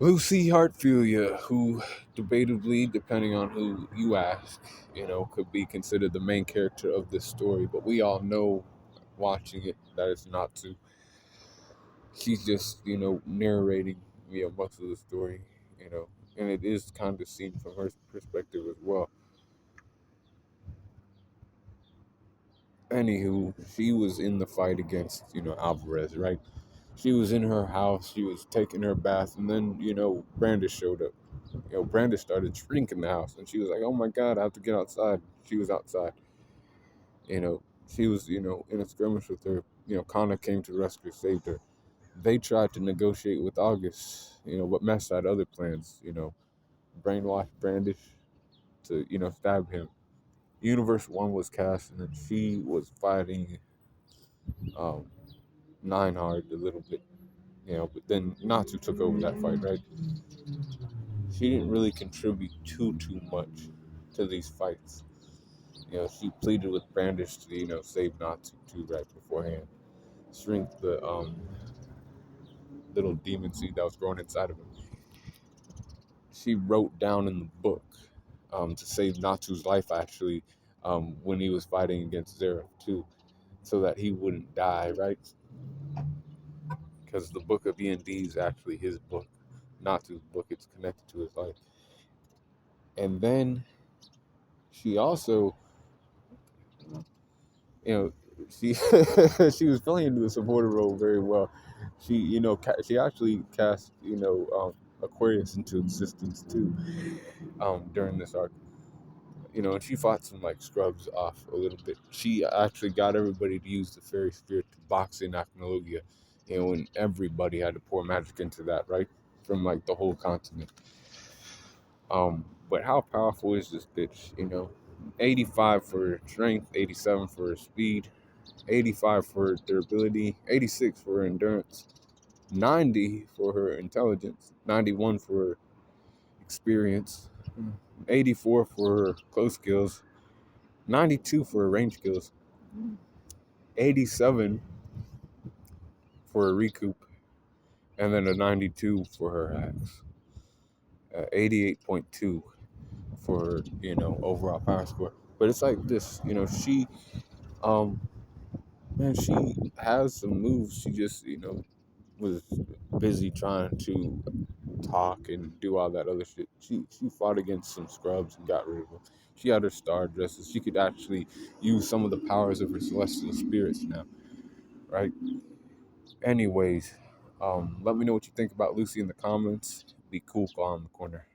Lucy Hartfilia, who debatably, depending on who you ask, could be considered the main character of this story, but we all know watching it that it's not to. She's just, narrating, most of the story, and it is kind of seen from her perspective as well. Anywho, she was in the fight against, Alvarez, right? She was in her house, she was taking her bath, and then, Brandis showed up. Brandis started shrinking the house, and she was like, "Oh my God, I have to get outside." She was outside. You know, she was, in a skirmish with her. Connor came to rescue, saved her. They tried to negotiate with August, but messed had other plans. Brainwashed Brandis to, stab him. Universe One was cast, and then she was fighting um, Nine Hard a little bit. But then Natsu took over that fight, right? She didn't really contribute too much to these fights. She pleaded with Brandish to, save Natsu too right beforehand. Shrink the little demon seed that was growing inside of him. She wrote down in the book to save Natsu's life actually when he was fighting against Zeref too, so that he wouldn't die, right? Because the book of E&D is actually his book, Natsu's book. It's connected to his life. And then she also, you know, she she was filling into the supporter role very well. She, she actually cast, Aquarius into existence too, during this arc. And she fought some like scrubs off a little bit. She actually got everybody to use the fairy sphere to box in Acnologia, and everybody had to pour magic into that, right? From like the whole continent. But how powerful is this bitch? 85 for strength, 87 for speed, 85 for durability, 86 for her endurance, 90 for her intelligence, 91 for her experience, 84 for her close skills, 92 for her range skills, 87 for her recoup, and then a 92 for her hacks. 88.2 for overall power score. But it's like this, she um man, she has some moves. She just was busy trying to talk and do all that other shit. She fought against some scrubs and got rid of them. She had her star dresses. She could actually use some of the powers of her celestial spirits now, right? Anyways, let me know what you think about Lucy in the comments. Be cool, on the corner.